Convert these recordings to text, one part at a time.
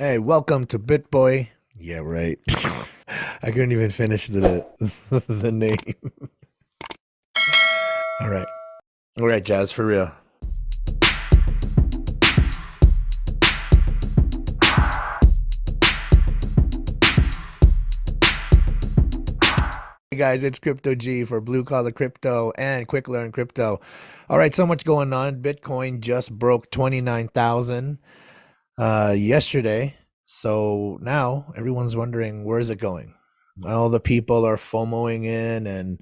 Hey, welcome to BitBoy. Yeah, right. I couldn't even finish the the name. All right. All right, Jazz, for real. Hey guys, it's Crypto G for Blue Collar Crypto and Quick Learn Crypto. All right, so much going on. Bitcoin just broke 29,000 yesterday. So now everyone's wondering, where is it going? All the people are FOMOing in, and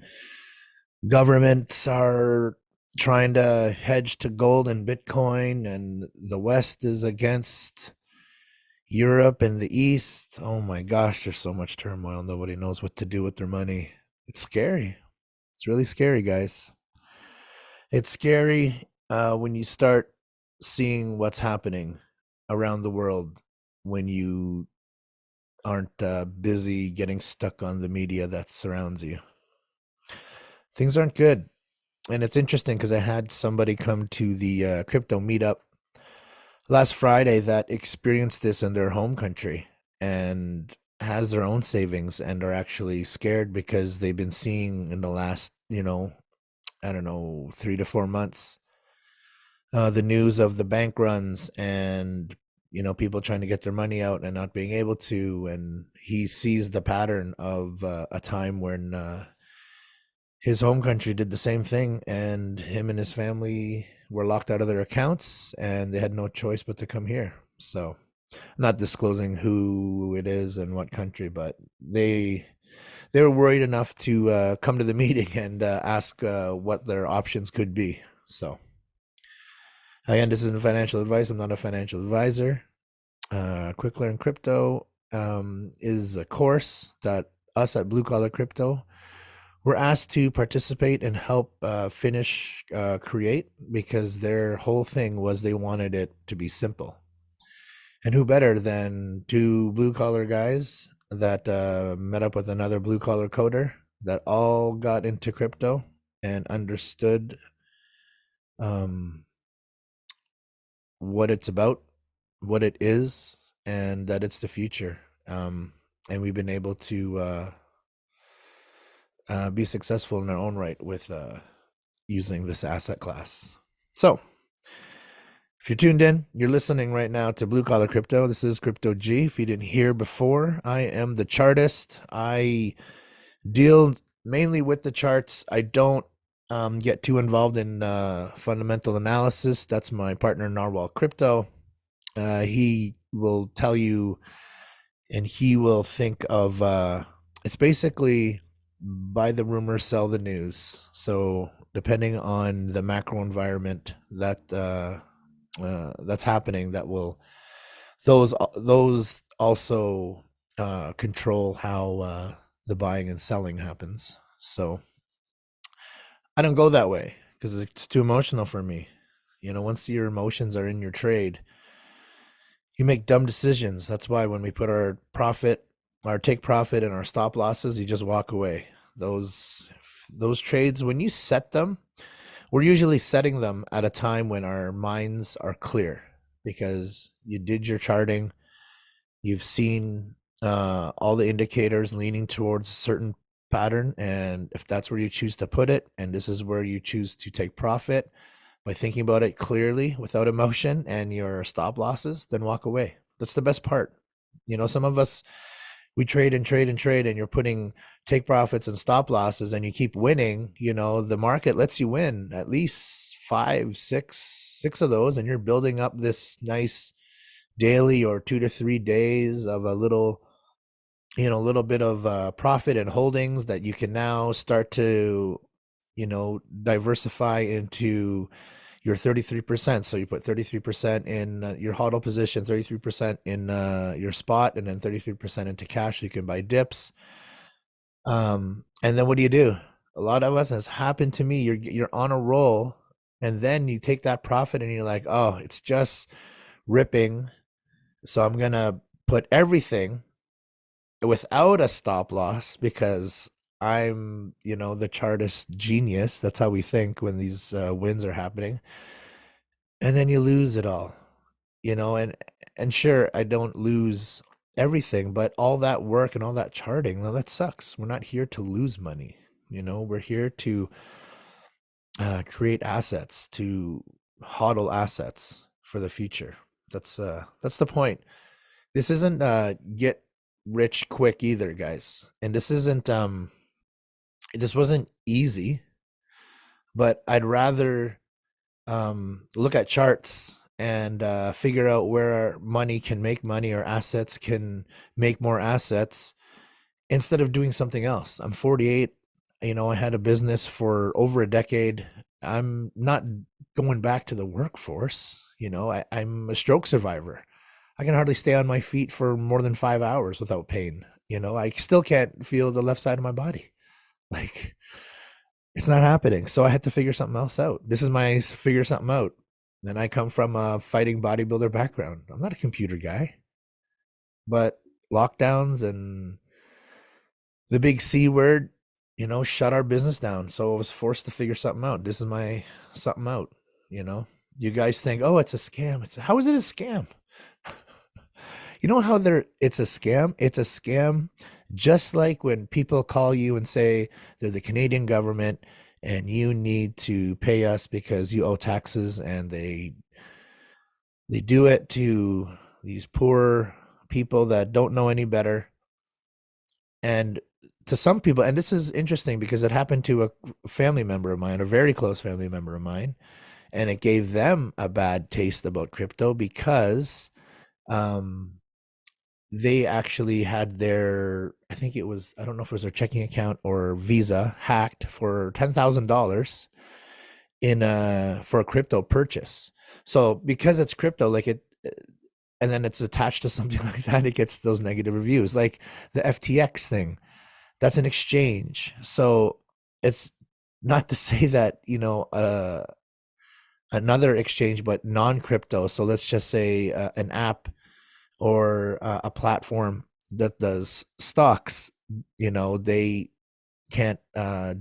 governments are trying to hedge to gold and Bitcoin, and the West is against Europe and the East. Oh my gosh, there's so much turmoil. Nobody knows what to do with their money. It's scary. It's really scary, guys. It's scary when you start seeing what's happening around the world when you aren't busy getting stuck on the media that surrounds you. Things aren't good. And it's interesting because I had somebody come to the crypto meetup last Friday that experienced this in their home country and has their own savings and are actually scared because they've been seeing in the last, I don't know, 3 to 4 months, the news of the bank runs and people trying to get their money out and not being able to. And he sees the pattern of a time when his home country did the same thing, and him and his family were locked out of their accounts and they had no choice but to come here. So I'm not disclosing who it is and what country, but they were worried enough to come to the meeting and ask what their options could be. So again, this isn't financial advice. I'm not a financial advisor. Quick Learn Crypto is a course that us at Blue Collar Crypto were asked to participate and help finish create, because their whole thing was they wanted it to be simple. And who better than two blue collar guys that met up with another blue collar coder that all got into crypto and understood um, what it's about, what it is, and that it's the future. And we've been able to be successful in our own right with using this asset class. So, if you're tuned in, you're listening right now to Blue Collar Crypto. This is Crypto G. If you didn't hear before, I am the chartist. I deal mainly with the charts. I don't get too involved in fundamental analysis. That's my partner, Narwhal Crypto. He will tell you, and he will think of it's basically buy the rumor, sell the news. So depending on the macro environment that's happening, that will those also control how the buying and selling happens. So I don't go that way because it's too emotional for me. Once your emotions are in your trade, you make dumb decisions. That's why when we put our take profit and our stop losses, you just walk away. Those trades, when you set them, we're usually setting them at a time when our minds are clear, because you did your charting, you've seen all the indicators leaning towards a certain pattern, and if that's where you choose to put it, and this is where you choose to take profit by thinking about it clearly without emotion and your stop losses, then walk away. That's the best part. Some of us, we trade and trade and trade, and you're putting take profits and stop losses and you keep winning. The market lets you win at least five, six of those, and you're building up this nice daily or 2 to 3 days of a little bit of profit and holdings that you can now start to diversify into your 33%. So you put 33% in your hodl position, 33% in your spot, and then 33% into cash. So you can buy dips. And then what do? A lot of us, has happened to me. You're on a roll, and then you take that profit, and you're like, oh, it's just ripping. So I'm gonna put everything without a stop loss because I'm the chartist genius. That's how we think when these wins are happening. And then you lose it all, and And sure, I don't lose everything, but all that work and all that charting, well, that sucks. We're not here to lose money. We're here to create assets, to hodl assets for the future. That's the point. This isn't get rich quick either, guys. And this wasn't easy, but I'd rather look at charts and figure out where money can make money or assets can make more assets instead of doing something else. I'm 48. I had a business for over a decade. I'm not going back to the workforce. I'm a stroke survivor. I can hardly stay on my feet for more than 5 hours without pain. I still can't feel the left side of my body. Like, it's not happening. So I had to figure something else out. This is my figure something out. And I come from a fighting bodybuilder background. I'm not a computer guy, but lockdowns and the big C word, shut our business down. So I was forced to figure something out. This is my something out, you know. You guys think, oh, it's a scam. How is it a scam? You know how it's a scam? It's a scam just like when people call you and say they're the Canadian government and you need to pay us because you owe taxes, and they do it to these poor people that don't know any better. And to some people, and this is interesting because it happened to a family member of mine, a very close family member of mine, and it gave them a bad taste about crypto because um, they actually had I think it was, I don't know if it was their checking account or Visa hacked for $10,000 for a crypto purchase. So because it's crypto, like and then it's attached to something like that, it gets those negative reviews. Like the FTX thing, that's an exchange. So it's not to say that, another exchange, but non-crypto. So let's just say an app or a platform that does stocks, they can't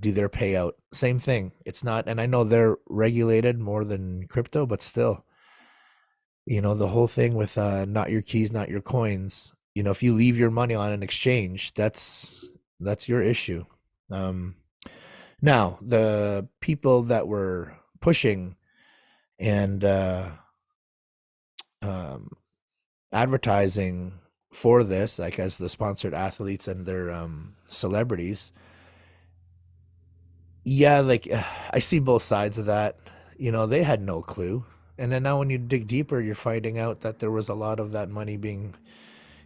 do their payout. Same thing. It's not, and I know they're regulated more than crypto, but still, the whole thing with not your keys, not your coins. If you leave your money on an exchange, that's your issue. Um, Now, the people that were pushing and um, advertising for this, like as the sponsored athletes and their celebrities, yeah, like I see both sides of that. They had no clue. And then now when you dig deeper, you're finding out that there was a lot of that money being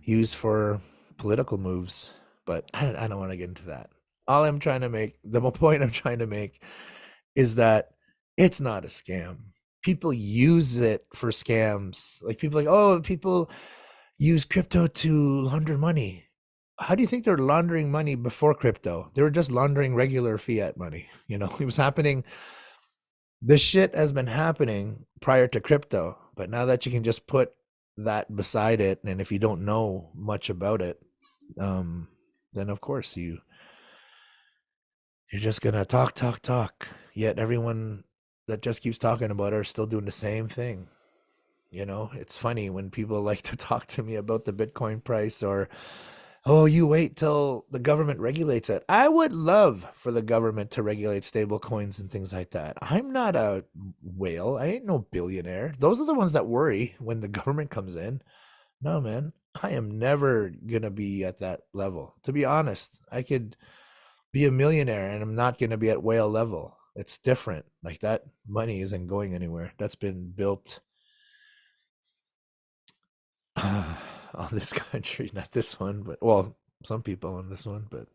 used for political moves. But I don't want to get into that. The point I'm trying to make is that it's not a scam. People use it for scams. Like people like, oh, people use crypto to launder money. How do you think they're laundering money before crypto? They were just laundering regular fiat money. It was happening. This shit has been happening prior to crypto, but now that you can just put that beside it, and if you don't know much about it, um, then of course you're just gonna talk, talk, talk. Yet everyone that just keeps talking about it are still doing the same thing. It's funny when people like to talk to me about the Bitcoin price or, oh, you wait till the government regulates it. I would love for the government to regulate stable coins and things like that. I'm not a whale. I ain't no billionaire. Those are the ones that worry when the government comes in. No, man, I am never gonna be at that level. To be honest, I could be a millionaire and I'm not gonna be at whale level. It's different. Like that money isn't going anywhere. That's been built on this country, not this one, but well, some people on this one. But,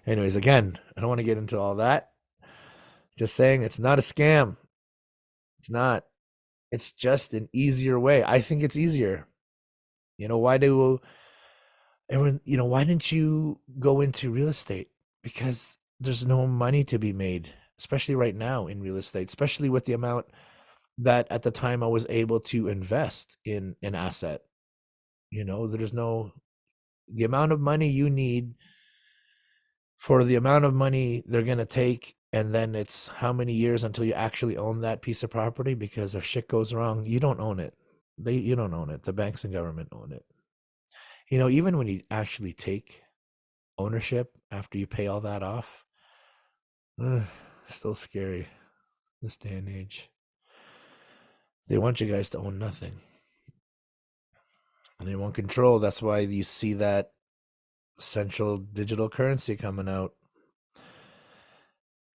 anyways, again, I don't want to get into all that. Just saying it's not a scam. It's not. It's just an easier way. I think it's easier. Why do everyone, why didn't you go into real estate? Because there's no money to be made, especially right now in real estate, especially with the amount that at the time I was able to invest in an asset. There's no, the amount of money you need for the amount of money they're going to take, and then it's how many years until you actually own that piece of property, because if shit goes wrong, you don't own it. You don't own it. The banks and government own it. Even when you actually take ownership after you pay all that off, ugh, still scary this day and age. They want you guys to own nothing. And they want control. That's why you see that central digital currency coming out.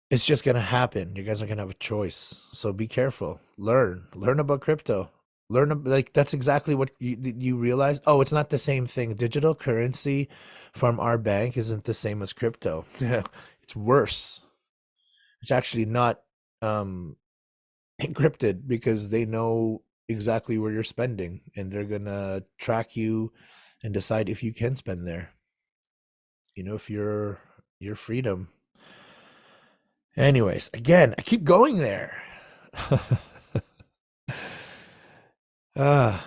It's just going to happen. You guys are going to have a choice. So be careful. Learn about crypto. Like that's exactly what you realize. Oh, it's not the same thing. Digital currency from our bank isn't the same as crypto. Yeah, it's worse. It's actually not um encrypted because they know exactly where you're spending and they're going to track you and decide if you can spend there. If your freedom. Anyways, again, I keep going there. uh,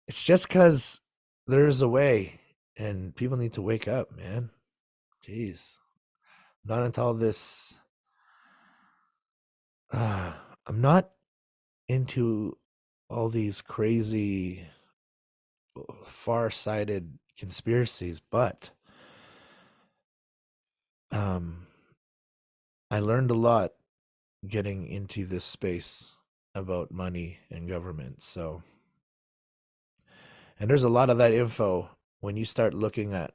it's just because there's a way and people need to wake up, man. Jeez. Not until this. Uh, I'm not into all these crazy, far sighted conspiracies, but um, I learned a lot getting into this space about money and government. So, and there's a lot of that info when you start looking at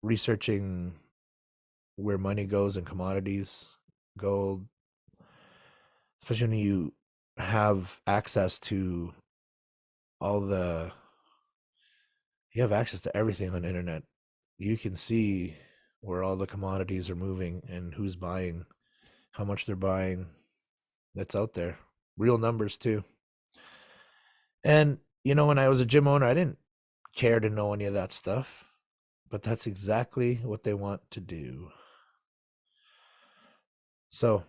researching where money goes in commodities, gold, especially when you have access to all the you have access to everything on the internet. You can see where all the commodities are moving and who's buying, how much they're buying. That's out there. Real numbers too. And when I was a gym owner, I didn't care to know any of that stuff, but that's exactly what they want to do. So,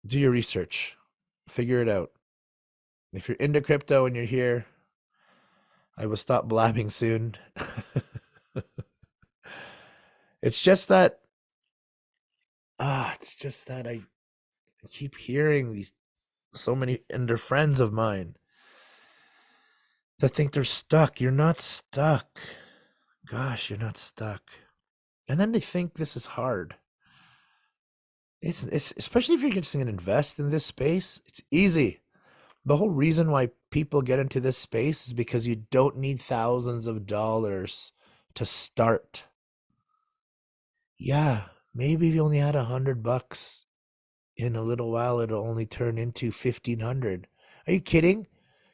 do your research. Figure it out. If you're into crypto and you're here, I will stop blabbing soon. It's just that I keep hearing these so many and they're friends of mine that think they're stuck. You're not stuck. Gosh, you're not stuck. And then they think this is hard. It's especially if you're just going to invest in this space, it's easy. The whole reason why people get into this space is because you don't need thousands of dollars to start. Yeah, maybe if you only had $100 in a little while, it'll only turn into 1,500. Are you kidding?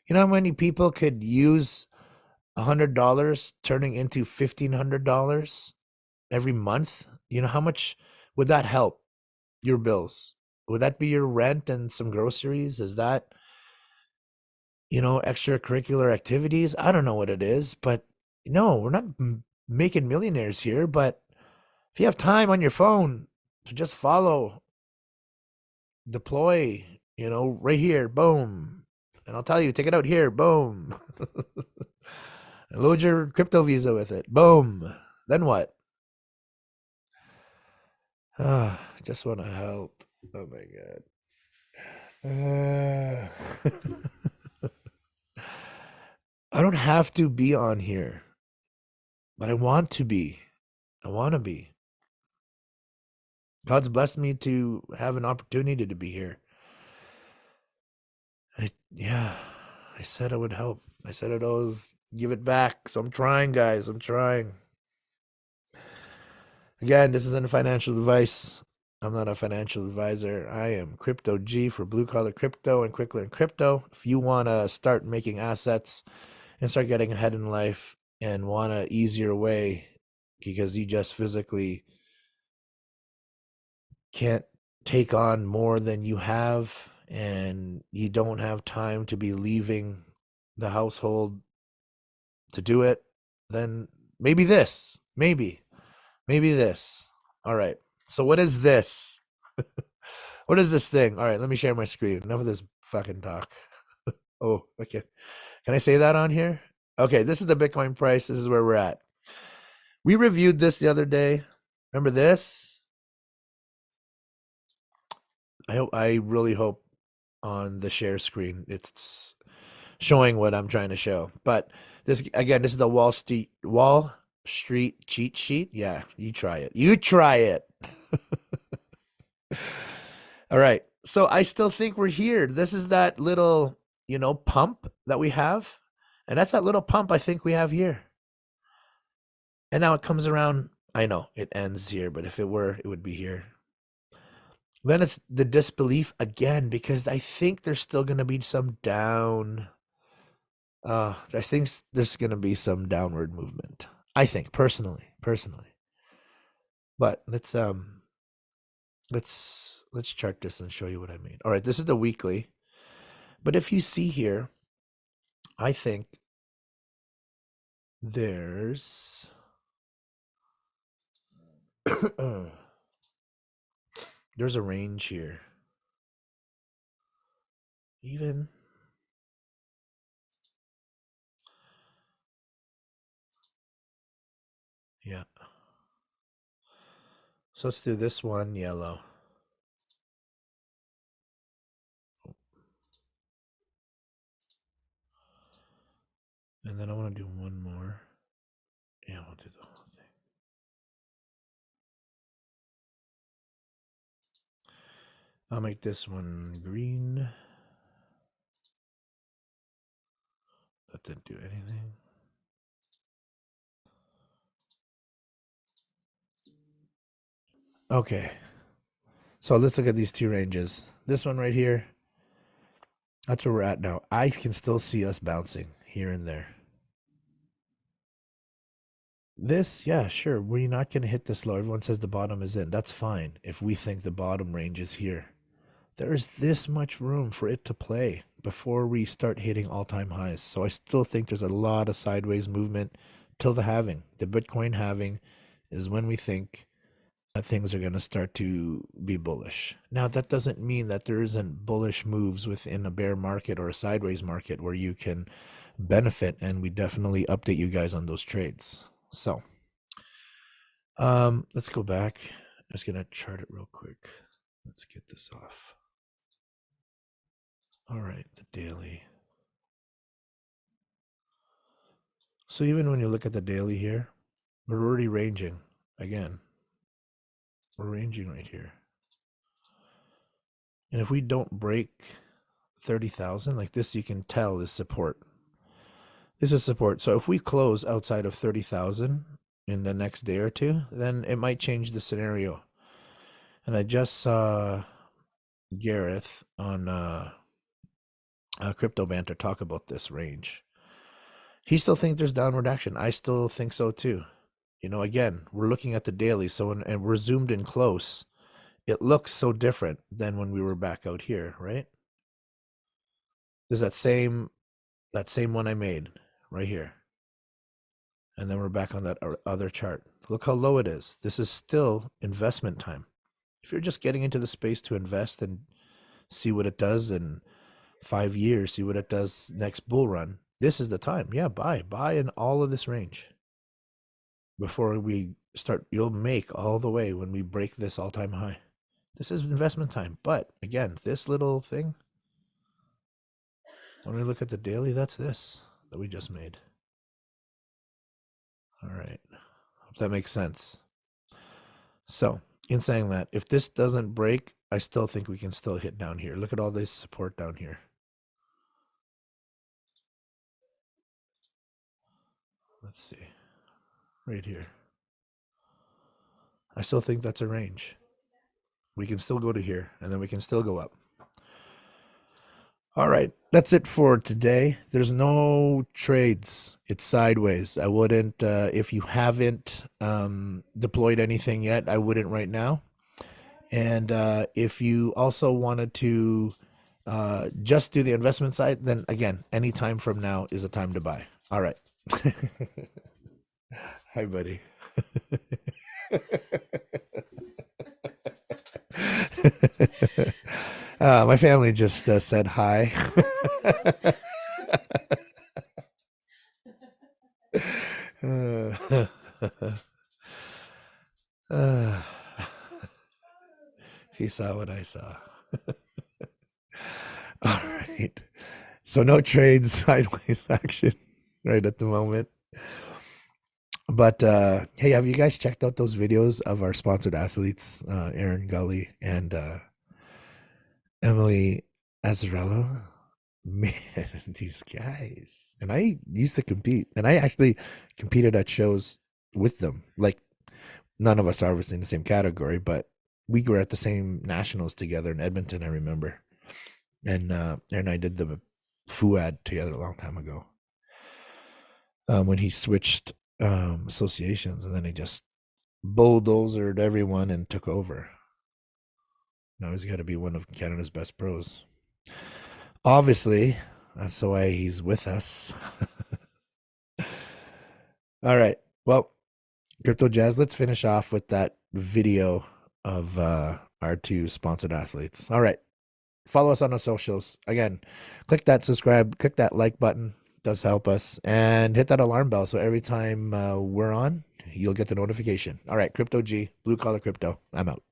You know how many people could use $100 turning into $1,500 every month? You know how much would that help your bills? Would that be your rent and some groceries? Is that, extracurricular activities? I don't know what it is, but no, we're not making millionaires here. But if you have time on your phone to just follow, deploy, right here, boom. And I'll tell you, take it out here, boom. And load your crypto visa with it, boom. Then what? Just want to help. Oh my God. I don't have to be on here, but I want to be. I want to be. God's blessed me to have an opportunity to be here. Yeah, I said I would help. I said I'd always give it back. So I'm trying, guys. I'm trying. Again, this isn't financial advice. I'm not a financial advisor. I am Crypto G for Blue Collar Crypto and Quick Learn Crypto. If you want to start making assets and start getting ahead in life and want an easier way because you just physically can't take on more than you have and you don't have time to be leaving the household to do it, then maybe this. Maybe this. All right. So what is this? What is this thing? All right, let me share my screen. Enough of this fucking talk. Oh, okay. Can I say that on here? Okay, this is the Bitcoin price. This is where we're at. We reviewed this the other day. Remember this? I really hope on the share screen it's showing what I'm trying to show. But this again, this is the Wall Street cheat sheet. Yeah, you try it. You try it. All right. So I still think we're here. This is that little, pump that we have. And that's that little pump I think we have here. And now it comes around. I know it ends here, but if it were, it would be here. Then it's the disbelief again, because I think there's still going to be some down. I think there's going to be some downward movement. I think personally. But let's chart this and show you what I mean. All right, this is the weekly. But if you see here, I think there's there's a range here. Even yeah. So let's do this one yellow. And then I want to do one more. Yeah, we'll do the whole thing. I'll make this one green. That didn't do anything. Okay. So let's look at these two ranges. This one right here, that's where we're at now. I can still see us bouncing here and there. This, yeah, sure. We're not going to hit this low. Everyone says the bottom is in. That's fine if we think the bottom range is here. There is this much room for it to play before we start hitting all-time highs. So I still think there's a lot of sideways movement till the halving. The Bitcoin halving is when we think that things are going to start to be bullish. Now, that doesn't mean that there isn't bullish moves within a bear market or a sideways market where you can benefit, and we definitely update you guys on those trades. So, let's go back. I'm just going to chart it real quick. Let's get this off. All right, the daily. So even when you look at the daily here, we're already ranging again. We're ranging right here. And if we don't break 30,000, like this, you can tell is support. This is support. So if we close outside of 30,000 in the next day or two, then it might change the scenario. And I just saw Gareth on Crypto Banter talk about this range. He still thinks there's downward action. I still think so too. Again, we're looking at the daily, so and we're zoomed in close. It looks so different than when we were back out here, right? There's that same one I made right here. And then we're back on that other chart. Look how low it is. This is still investment time. If you're just getting into the space to invest and see what it does in 5 years, see what it does next bull run, this is the time. Yeah, buy in all of this range before we start. You'll make all the way when we break this all-time high. This is investment time. But again, this little thing, when we look at the daily, that's this that we just made. All right. Hope that makes sense. So, in saying that, if this doesn't break, I still think we can still hit down here. Look at all this support down here. Let's see. Right here. I still think that's a range. We can still go to here, and then we can still go up. All right, that's it for today. There's no trades. It's sideways. I wouldn't, if you haven't deployed anything yet, I wouldn't right now. And if you also wanted to just do the investment side, then again, any time from now is a time to buy. All right. Hi, buddy. My family just said hi. uh, if you saw what I saw. All right. So no trades, sideways action right at the moment. But hey, have you guys checked out those videos of our sponsored athletes, Aaron Gully and Emily Azzarello? Man, these guys. And I used to compete, and I actually competed at shows with them. Like, none of us are obviously in the same category, but we were at the same nationals together in Edmonton, I remember. And Aaron and I did the FUAD together a long time ago. When he switched associations, and then he just bulldozered everyone and took over. Now he's got to be one of Canada's best pros. Obviously, that's why he's with us. All right. Well, Crypto Jazz, let's finish off with that video of our two sponsored athletes. All right. Follow us on our socials. Again, click that subscribe, click that like button. Does help us. And hit that alarm bell so every time we're on, you'll get the notification. All right. Crypto G, Blue Collar Crypto. I'm out.